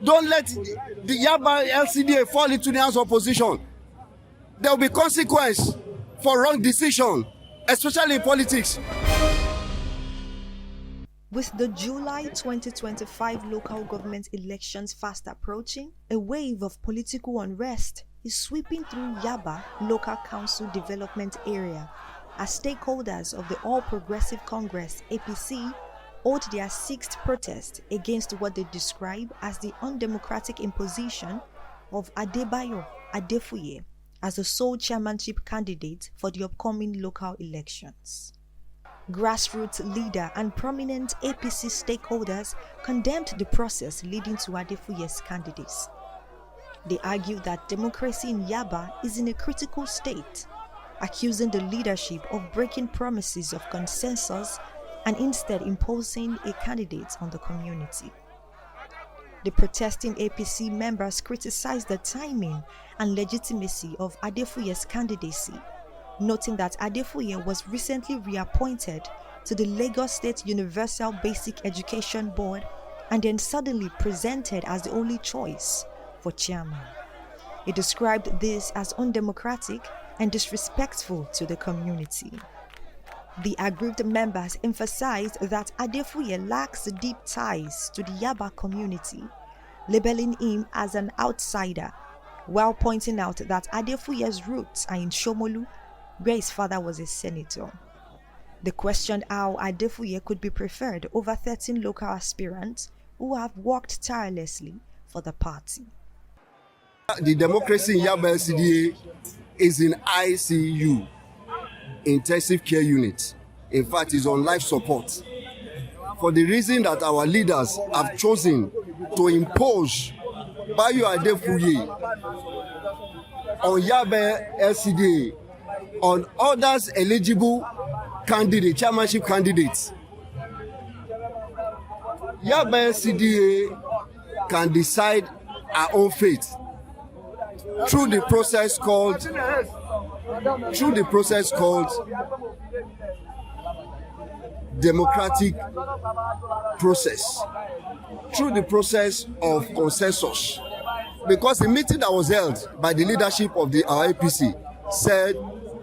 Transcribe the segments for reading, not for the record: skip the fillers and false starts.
Don't let the Yaba LCDA fall into the hands of opposition. There will be consequence for wrong decision, especially in politics. With the July 2025 local government elections fast approaching, a wave of political unrest is sweeping through Yaba Local Council Development Area as stakeholders of the All Progressive Congress (APC) hold their 6th protest against what they describe as the undemocratic imposition of Adebayo Adefuye as the sole chairmanship candidate for the upcoming local elections. Grassroots leader and prominent APC stakeholders condemned the process leading to Adefuye's candidacy. They argued that democracy in Yaba is in a critical state, accusing the leadership of breaking promises of consensus and instead imposing a candidate on the community. The protesting APC members criticized the timing and legitimacy of Adefuye's candidacy, noting that Adefuye was recently reappointed to the Lagos State Universal Basic Education Board and then suddenly presented as the only choice for chairman. He described this as undemocratic and disrespectful to the community. The aggrieved members emphasized that Adefuye lacks deep ties to the Yaba community, labeling him as an outsider, while pointing out that Adefuye's roots are in Shomolu, where his father was a senator. They questioned how Adefuye could be preferred over 13 local aspirants who have worked tirelessly for the party. The democracy in Yaba LCDA is in ICU, intensive care unit. In fact, it's on life support. For the reason that our leaders have chosen to impose Adebayo Adefuye on Yaba LCDA on others eligible candidates, chairmanship candidates. Yaba LCDA can decide our own fate through the process called democratic process, through the process of consensus. Because the meeting that was held by the leadership of our APC said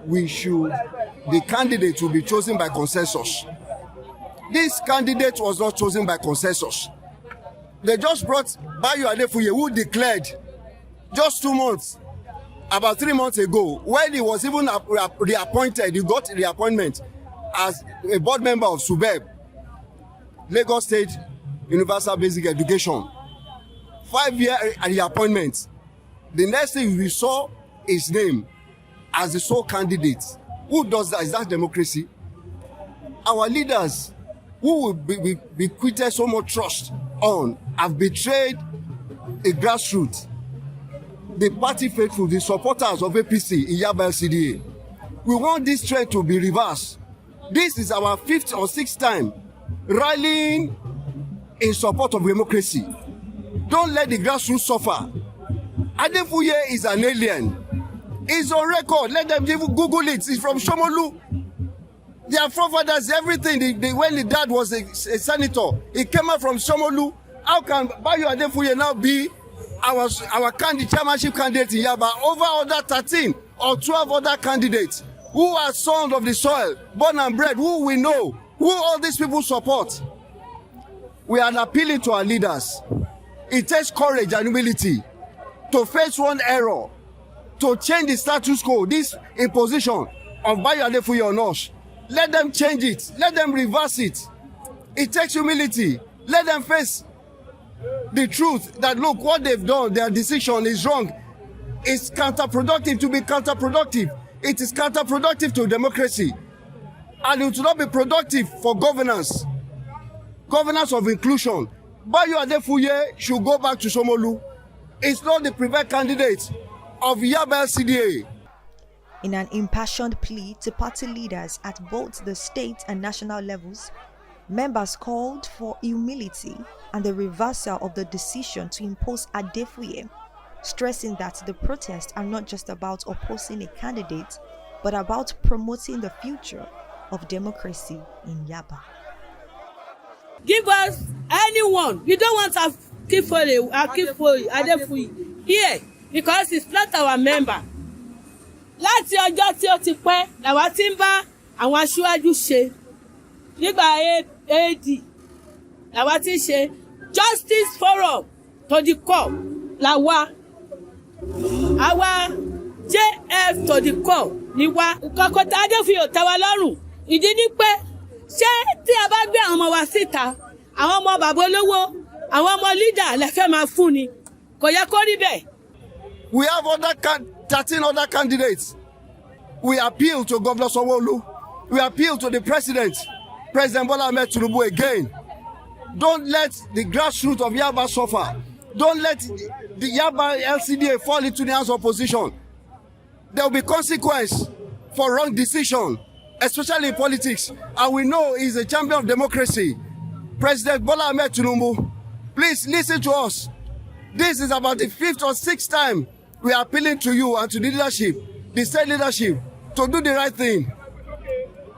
the candidate will be chosen by consensus. This candidate was not chosen by consensus. They just brought Adebayo Adefuye, who declared just 2 months, about 3 months ago, when he was even reappointed, he got reappointment as a board member of SUBEB, Lagos State Universal Basic Education. 5-year reappointment. The next thing we saw his name as the sole candidate. Who does that? Is that democracy? Our leaders, who will be quitted so much trust on, have betrayed the grassroots, the party faithful, the supporters of APC in Yaba LCDA. We want this trend to be reversed. This is our 5th or 6th time rallying in support of democracy. Don't let the grassroots suffer. Adefuye is an alien. He's on record. Let them even Google it. He's from Shomolu. Their forefathers, everything. When the dad was a senator, he came out from Shomolu. How can Adebayo Adefuye now be our chairmanship candidate in Yaba over other 13 or 12 other candidates who are sons of the soil, born and bred, who we know, who all these people support? We are appealing to our leaders. It takes courage and humility to face one error, to change the status quo, this imposition of Adebayo Adefuye on us. Let them change it. Let them reverse it. It takes humility. Let them face the truth that, look, what they've done, their decision is wrong. It's counterproductive to be counterproductive. It is counterproductive to democracy. And it will not be productive for governance of inclusion. Adebayo Adefuye should go back to Shomolu. It's not the preferred candidate of Yaba LCDA. In an impassioned plea to party leaders at both the state and national levels, members called for humility and the reversal of the decision to impose Adefuye, stressing that the protests are not just about opposing a candidate, but about promoting the future of democracy in Yaba. Give us anyone. We don't want Adefuye Adefuye here because he's not our member. Láti ọjọ́ tí ó ti pẹ́ làwa ti ń bá àwọn aṣíwájú ṣe nígbà AD làwa ti ń ṣe justice forum to the core làwa àwa JF to the core ni wa kọ́kọ́ tí Adefuye ò tẹ́ wa lọ́rùn ìdí ni pé ṣé tí a bá gbé àwọn ọmọ wa síta àwọn ọmọ bàbá olówó àwọn ọmọ leader lè fẹ́ máa fún ni kò yẹ kó rí bẹ́ẹ̀. We have 13 other candidates. We appeal to Governor Shomolu. We appeal to the President Bola Ahmed Tinubu again. Don't let the grassroots of Yaba suffer. Don't let the Yaba LCDA fall into the hands of opposition. There will be consequence for wrong decision, especially in politics. And we know he's a champion of democracy. President Bola Ahmed Tinubu, please listen to us. This is about the 5th or 6th time we are appealing to you and to the leadership, the state leadership, to do the right thing.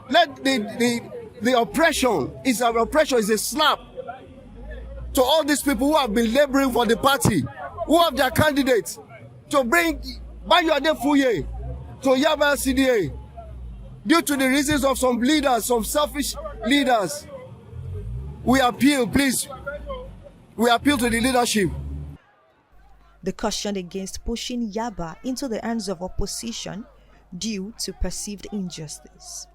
Let the oppression is a slap to all these people who have been laboring for the party, who have their candidates, to bring Adebayo Adefuye to Yaba LCDA due to the reasons of some leaders, some selfish leaders. We appeal, please. We appeal to the leadership. The caution against pushing Yaba into the hands of opposition due to perceived injustice.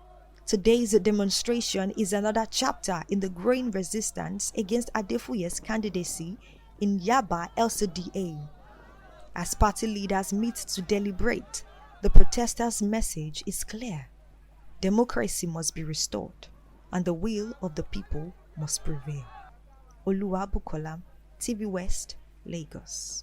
Today's demonstration is another chapter in the growing resistance against Adefuye's candidacy in Yaba LCDA. As party leaders meet to deliberate, the protesters' message is clear. Democracy must be restored, and the will of the people must prevail. Oluwabukola, TV West, Lagos.